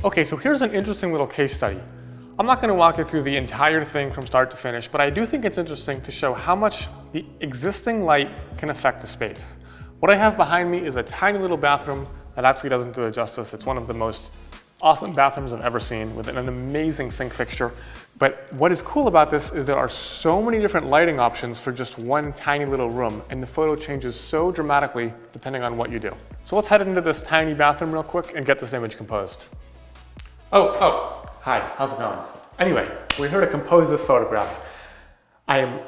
Okay, so here's an interesting little case study. I'm not going to walk you through the entire thing from start to finish, but I do think it's interesting to show how much the existing light can affect the space. What I have behind me is a tiny little bathroom that actually doesn't do it justice. It's one of the most awesome bathrooms I've ever seen with an amazing sink fixture. But what is cool about this is there are so many different lighting options for just one tiny little room, and the photo changes so dramatically depending on what you do. So let's head into this tiny bathroom real quick and get this image composed. Hi, how's it going? Anyway, we're here to compose this photograph. I am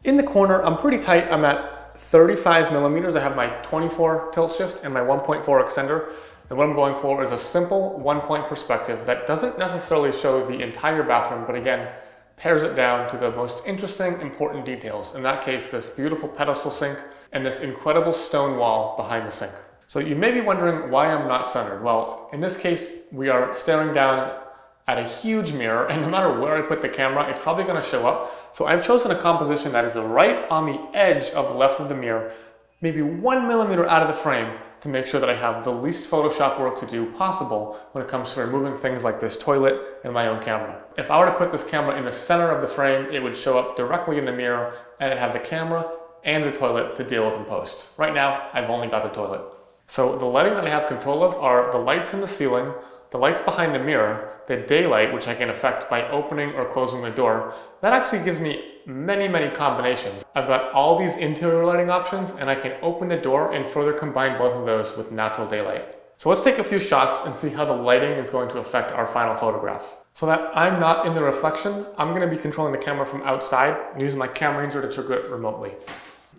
in the corner, I'm pretty tight, I'm at 35 millimeters. I have my 24 tilt shift and my 1.4 extender. And what I'm going for is a simple 1-point perspective that doesn't necessarily show the entire bathroom, but again, pares it down to the most interesting, important details. In that case, this beautiful pedestal sink and this incredible stone wall behind the sink. So you may be wondering why I'm not centered. Well, in this case, we are staring down at a huge mirror, and no matter where I put the camera, it's probably going to show up. So I've chosen a composition that is right on the edge of the left of the mirror, maybe 1 millimeter out of the frame, to make sure that I have the least Photoshop work to do possible when it comes to removing things like this toilet and my own camera. If I were to put this camera in the center of the frame, it would show up directly in the mirror, and it'd have the camera and the toilet to deal with in post. Right now, I've only got the toilet. So the lighting that I have control of are the lights in the ceiling, the lights behind the mirror, the daylight, which I can affect by opening or closing the door. That actually gives me many combinations. I've got all these interior lighting options, and I can open the door and further combine both of those with natural daylight. So let's take a few shots and see how the lighting is going to affect our final photograph. So that I'm not in the reflection, I'm going to be controlling the camera from outside and using my camera ranger to trigger it remotely.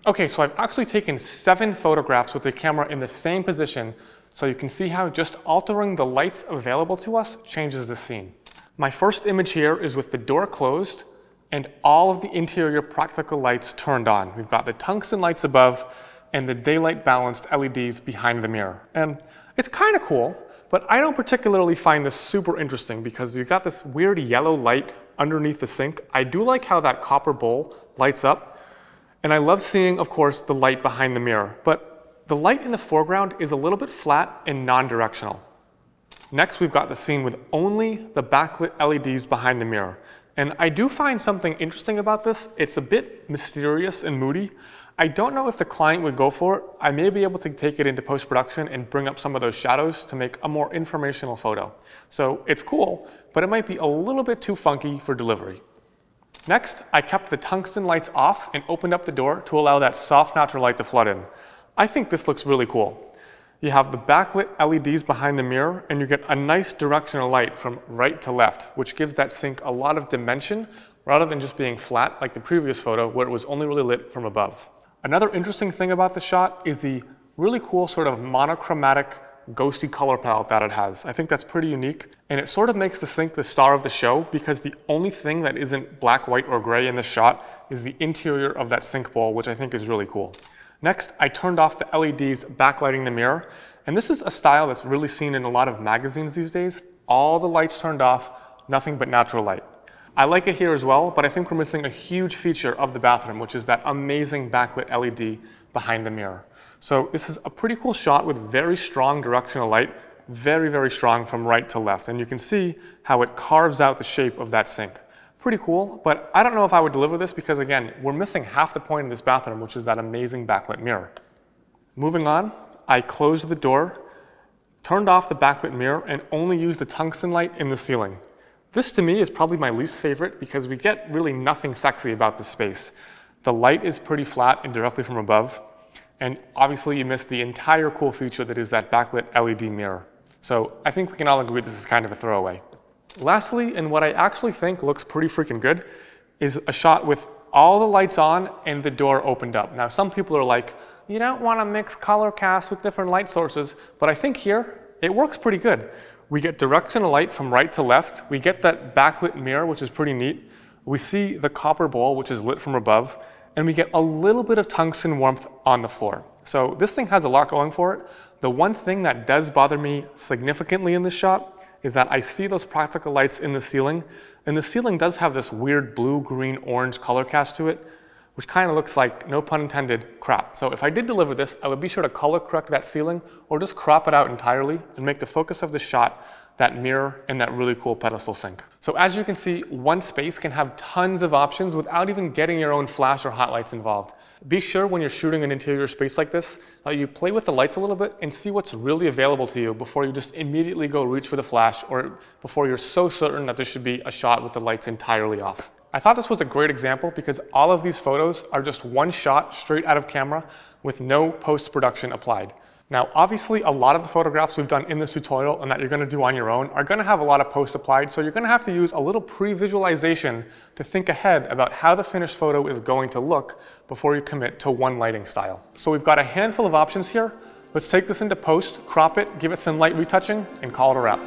Okay, so I've actually taken 7 photographs with the camera in the same position, so you can see how just altering the lights available to us changes the scene. My first image here is with the door closed and all of the interior practical lights turned on. We've got the tungsten lights above and the daylight balanced LEDs behind the mirror. And it's kind of cool, but I don't particularly find this super interesting because you've got this weird yellow light underneath the sink. I do like how that copper bowl lights up, and I love seeing, of course, the light behind the mirror, but the light in the foreground is a little bit flat and non-directional. Next, we've got the scene with only the backlit LEDs behind the mirror. And I do find something interesting about this. It's a bit mysterious and moody. I don't know if the client would go for it. I may be able to take it into post-production and bring up some of those shadows to make a more informational photo. So it's cool, but it might be a little bit too funky for delivery. Next, I kept the tungsten lights off and opened up the door to allow that soft natural light to flood in. I think this looks really cool. You have the backlit LEDs behind the mirror, and you get a nice directional light from right to left, which gives that sink a lot of dimension rather than just being flat like the previous photo where it was only really lit from above. Another interesting thing about the shot is the really cool sort of monochromatic ghosty color palette that it has. I think that's pretty unique, and it sort of makes the sink the star of the show because the only thing that isn't black, white, or gray in the shot is the interior of that sink bowl, which I think is really cool. Next, I turned off the LEDs backlighting the mirror, and this is a style that's really seen in a lot of magazines these days. All the lights turned off, nothing but natural light. I like it here as well, but I think we're missing a huge feature of the bathroom, which is that amazing backlit LED behind the mirror. So this is a pretty cool shot with very strong directional light, very strong from right to left, and you can see how it carves out the shape of that sink. Pretty cool, but I don't know if I would deliver this because, again, we're missing half the point in this bathroom, which is that amazing backlit mirror. Moving on, I closed the door, turned off the backlit mirror, and only used the tungsten light in the ceiling. This, to me, is probably my least favorite because we get really nothing sexy about this space. The light is pretty flat and directly from above, and obviously you miss the entire cool feature that is that backlit LED mirror. So I think we can all agree this is kind of a throwaway. Lastly, and what I actually think looks pretty freaking good, is a shot with all the lights on and the door opened up. Now, some people are like, you don't want to mix color cast with different light sources, but I think here, it works pretty good. We get directional light from right to left. We get that backlit mirror, which is pretty neat. We see the copper bowl, which is lit from above, and we get a little bit of tungsten warmth on the floor. So this thing has a lot going for it. The one thing that does bother me significantly in this shot is that I see those practical lights in the ceiling, and the ceiling does have this weird blue, green, orange color cast to it, which kind of looks like, no pun intended, crap. So if I did deliver this, I would be sure to color correct that ceiling or just crop it out entirely and make the focus of the shot that mirror, and that really cool pedestal sink. So as you can see, one space can have tons of options without even getting your own flash or hot lights involved. Be sure when you're shooting an interior space like this, you play with the lights a little bit and see what's really available to you before you just immediately go reach for the flash, or before you're so certain that this should be a shot with the lights entirely off. I thought this was a great example because all of these photos are just one shot straight out of camera with no post-production applied. Now, obviously, a lot of the photographs we've done in this tutorial and that you're going to do on your own are going to have a lot of post applied, so you're going to have to use a little pre-visualization to think ahead about how the finished photo is going to look before you commit to one lighting style. So we've got a handful of options here. Let's take this into post, crop it, give it some light retouching, and call it a wrap.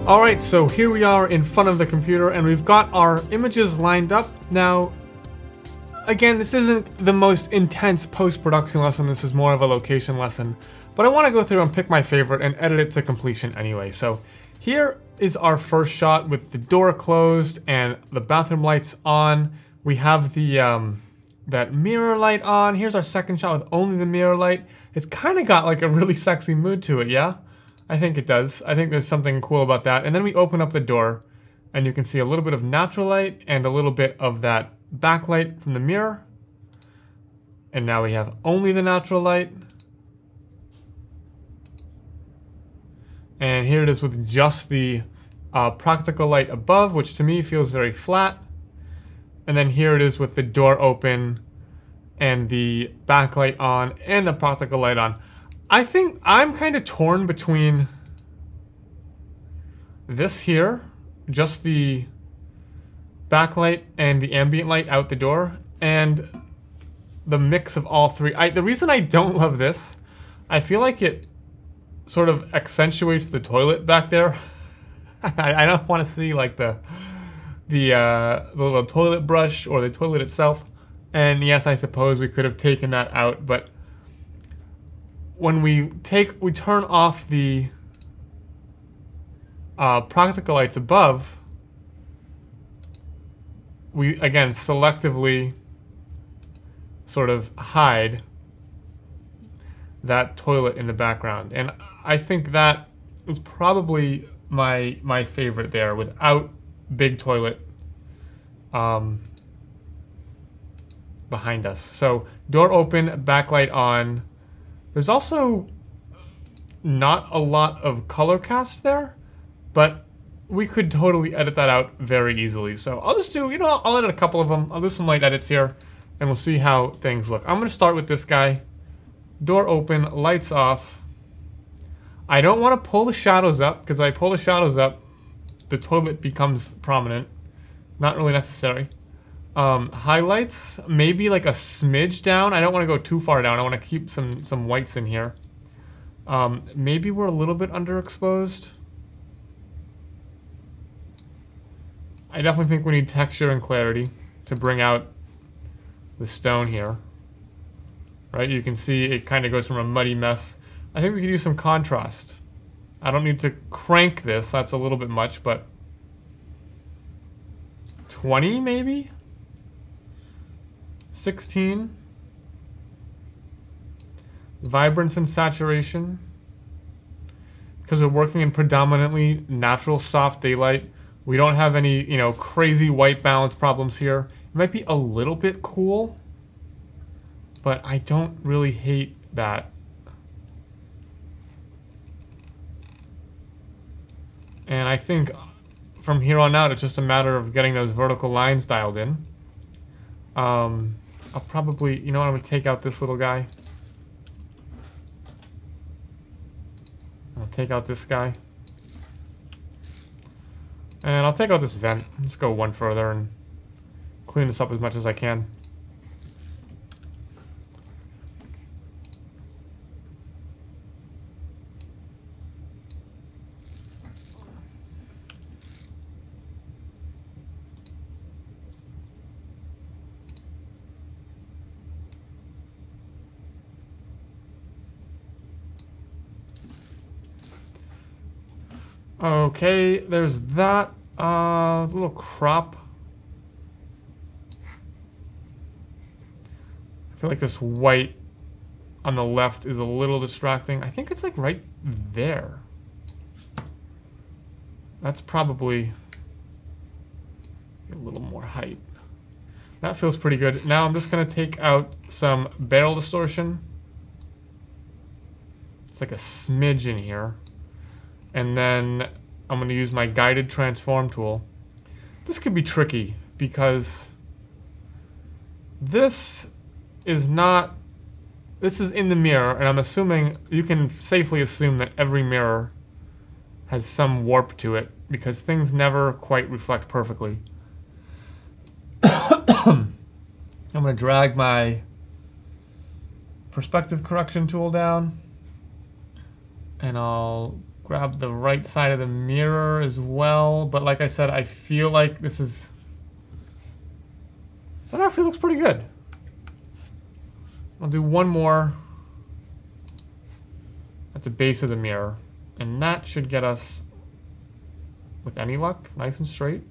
All right, so here we are in front of the computer and we've got our images lined up. Now, again, this isn't the most intense post-production lesson. This is more of a location lesson, but I want to go through and pick my favorite and edit it to completion anyway. So here is our first shot with the door closed and the bathroom lights on. We have the that mirror light on. Here's our second shot with only the mirror light. It's kind of got like a really sexy mood to it, yeah? I think it does. I think there's something cool about that. And then we open up the door and you can see a little bit of natural light and a little bit of that backlight from the mirror. And now we have only the natural light. And here it is with just the practical light above, which to me feels very flat. And then here it is with the door open and the backlight on and the practical light on. I think I'm kind of torn between this here, just the backlight and the ambient light out the door, and the mix of all three. The reason I don't love this, I feel like it sort of accentuates the toilet back there. I don't want to see like the little toilet brush or the toilet itself. And yes, I suppose we could have taken that out, but when we turn off the practical lights above, we again selectively sort of hide that toilet in the background. And I think that is probably my favorite there, without big toilet behind us. So door open, backlight on. There's also not a lot of color cast there, but we could totally edit that out very easily. So I'll just do, I'll edit a couple of them. I'll do some light edits here and we'll see how things look. I'm going to start with this guy. Door open, lights off. I don't want to pull the shadows up, because I pull the shadows up, the toilet becomes prominent. Not really necessary. Highlights, maybe like a smidge down. I don't want to go too far down. I want to keep some whites in here. Maybe we're a little bit underexposed. I definitely think we need texture and clarity to bring out the stone here. Right, you can see it kind of goes from a muddy mess. I think we could use some contrast. I don't need to crank this, that's a little bit much, but 20 maybe? 16. Vibrance and saturation. Because we're working in predominantly natural soft daylight, we don't have any, crazy white balance problems here. It might be a little bit cool, but I don't really hate that. And I think from here on out, it's just a matter of getting those vertical lines dialed in. I'll probably, I'm going to take out this little guy. I'll take out this guy. And I'll take out this vent. Let's go one further and clean this up as much as I can. Okay, there's that little crop. I feel like this white on the left is a little distracting. I think it's like right there. That's probably a little more height. That feels pretty good. Now I'm just going to take out some barrel distortion. It's like a smidge in here. And then I'm going to use my guided transform tool. This could be tricky because this is not, this is in the mirror, and I'm assuming, you can safely assume that every mirror has some warp to it because things never quite reflect perfectly. I'm going to drag my perspective correction tool down, and I'll grab the right side of the mirror as well. But like I said, I feel like this is, that actually looks pretty good. I'll do one more at the base of the mirror, and that should get us, with any luck, nice and straight.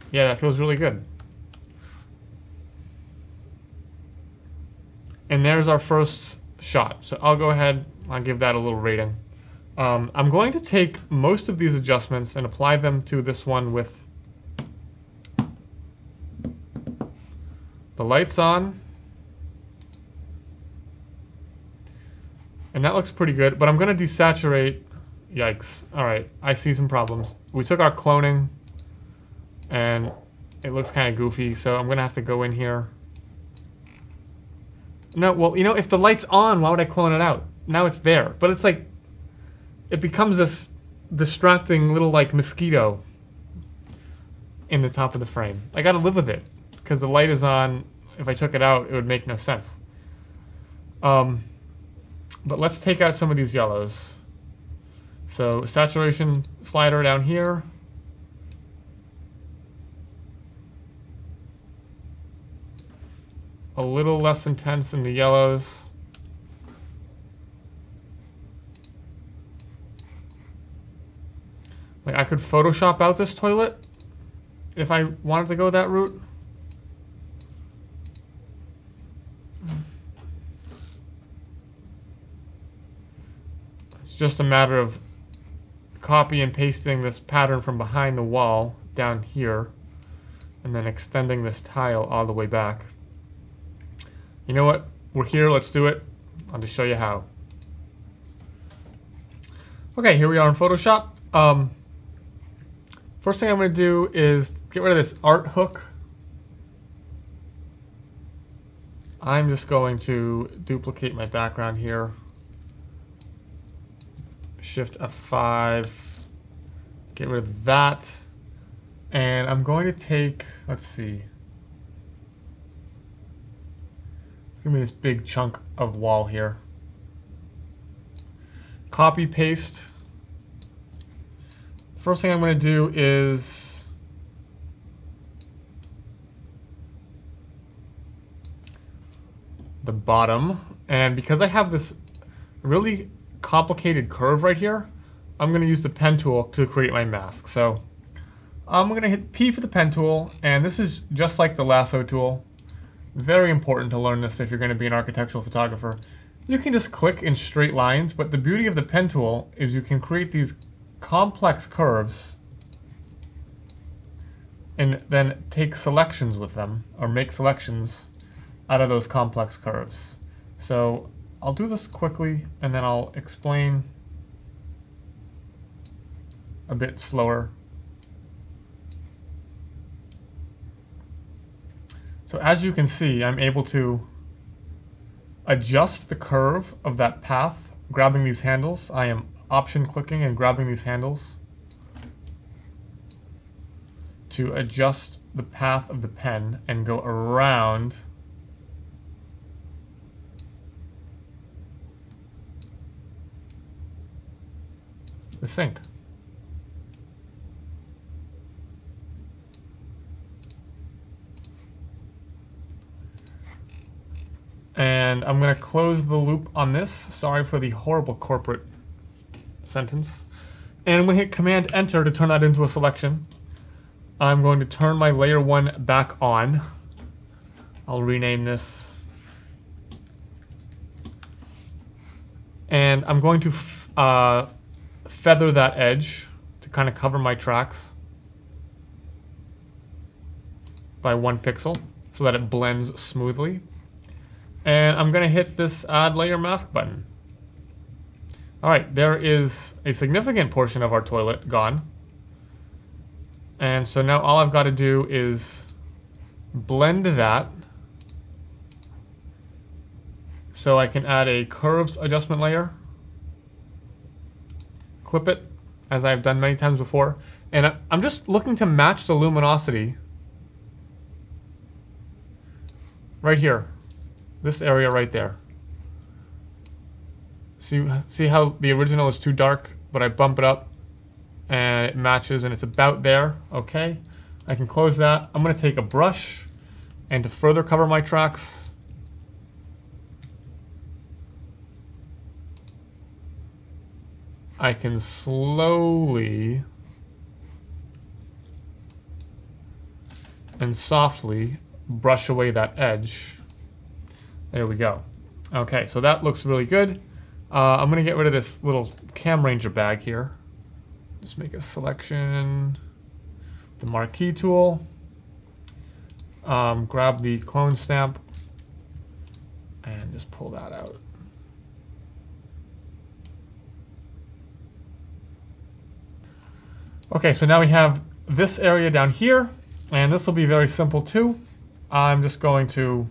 Yeah, that feels really good. And there's our first shot. So I'll go ahead, I'll give that a little rating. I'm going to take most of these adjustments and apply them to this one with the lights on. And that looks pretty good, but I'm going to desaturate. Yikes. All right, I see some problems. We took our cloning, and it looks kind of goofy, so I'm going to have to go in here. No, well, you know, if the light's on, why would I clone it out? Now it's there, but it's like, it becomes this distracting little, like, mosquito in the top of the frame. I got to live with it, because the light is on. If I took it out, it would make no sense. But let's take out some of these yellows. So, saturation slider down here. A little less intense in the yellows. Like, I could Photoshop out this toilet if I wanted to go that route. It's just a matter of copy and pasting this pattern from behind the wall down here, and then extending this tile all the way back. You know what? We're here, let's do it. I'll just show you how. Okay, here we are in Photoshop. First thing I'm going to do is get rid of this art hook. I'm just going to duplicate my background here. Shift F5. Get rid of that. And I'm going to take, let's see. Give me this big chunk of wall here. Copy, paste. First thing I'm going to do is the bottom. And because I have this really complicated curve right here, I'm going to use the pen tool to create my mask. So I'm going to hit P for the pen tool, and this is just like the lasso tool. Very important to learn this if you're going to be an architectural photographer. You can just click in straight lines, but the beauty of the pen tool is you can create these complex curves and then take selections with them, or make selections out of those complex curves. So I'll do this quickly, and then I'll explain a bit slower. So as you can see, I'm able to adjust the curve of that path, grabbing these handles. I am option clicking and grabbing these handles to adjust the path of the pen and go around the sink. And I'm going to close the loop on this. Sorry for the horrible corporate sentence. And I'm going to hit Command Enter to turn that into a selection. I'm going to turn my layer 1 back on. I'll rename this. And I'm going to feather that edge to kind of cover my tracks by 1 pixel so that it blends smoothly. And I'm going to hit this Add Layer Mask button. All right, there is a significant portion of our toilet gone. And so now all I've got to do is blend that so I can add a curves adjustment layer, clip it as I've done many times before, and I'm just looking to match the luminosity right here, this area right there. See how the original is too dark, but I bump it up and it matches and it's about there. Okay, I can close that. I'm going to take a brush, and to further cover my tracks, I can slowly and softly brush away that edge. There we go. Okay, so that looks really good. I'm going to get rid of this little Cam Ranger bag here. Just make a selection, the marquee tool, grab the clone stamp, and just pull that out. Okay, so now we have this area down here, and this will be very simple too. I'm just going to,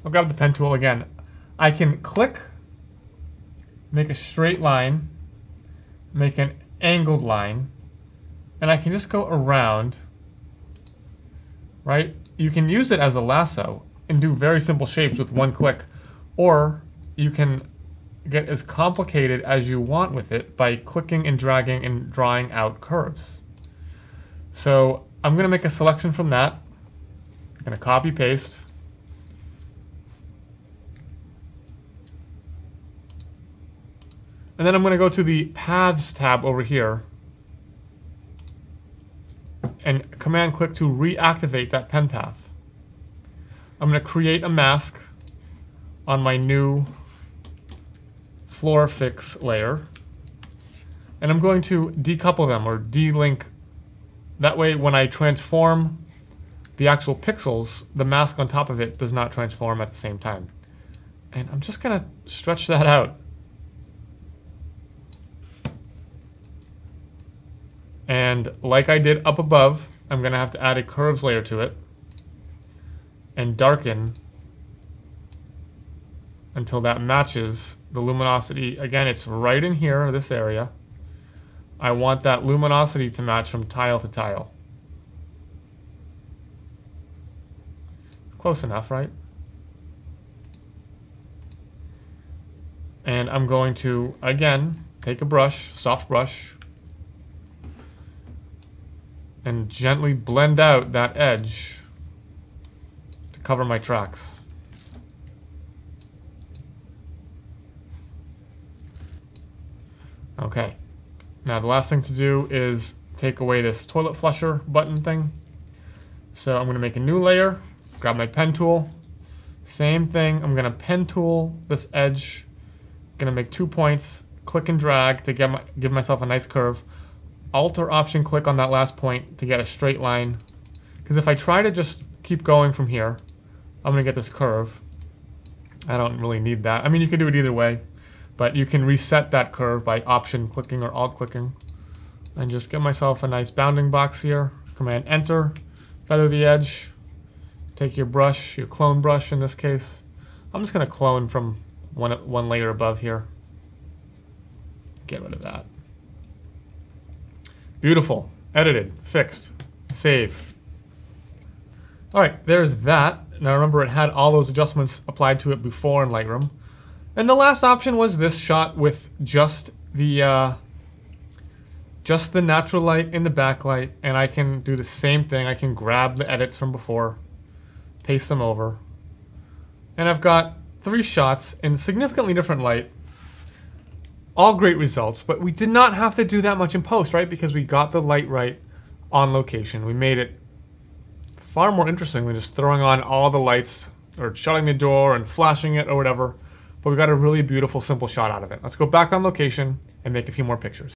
I'll grab the pen tool again. I can click, make a straight line, make an angled line, and I can just go around, right? You can use it as a lasso and do very simple shapes with 1 click, or you can get as complicated as you want with it by clicking and dragging and drawing out curves. So I'm going to make a selection from that. I'm going to copy paste. And then I'm going to go to the Paths tab over here and command click to reactivate that pen path. I'm going to create a mask on my new floor fix layer, and I'm going to decouple them or delink. That way when I transform the actual pixels, the mask on top of it does not transform at the same time. And I'm just going to stretch that out. And like I did up above, I'm going to have to add a curves layer to it and darken until that matches the luminosity. Again, it's right in here, this area. I want that luminosity to match from tile to tile. Close enough, right? And I'm going to, again, take a brush, soft brush, and gently blend out that edge to cover my tracks. Okay, now the last thing to do is take away this toilet flusher button thing. So I'm going to make a new layer, grab my pen tool, same thing, I'm going to pen tool this edge, going to make 2 points, click and drag to give myself a nice curve. Alt or Option click on that last point to get a straight line. Because if I try to just keep going from here, I'm going to get this curve. I don't really need that. I mean, you can do it either way, but you can reset that curve by Option clicking or Alt clicking. And just get myself a nice bounding box here. Command Enter, feather the edge, take your brush, your clone brush in this case. I'm just going to clone from one layer above here. Get rid of that. Beautiful. Edited. Fixed. Save. All right, there's that. Now remember, it had all those adjustments applied to it before in Lightroom. And the last option was this shot with just the natural light in the backlight, and I can do the same thing. I can grab the edits from before, paste them over, and I've got 3 shots in significantly different light. All great results, but we did not have to do that much in post, right? Because we got the light right on location. We made it far more interesting than just throwing on all the lights or shutting the door and flashing it or whatever. But we got a really beautiful, simple shot out of it. Let's go back on location and make a few more pictures.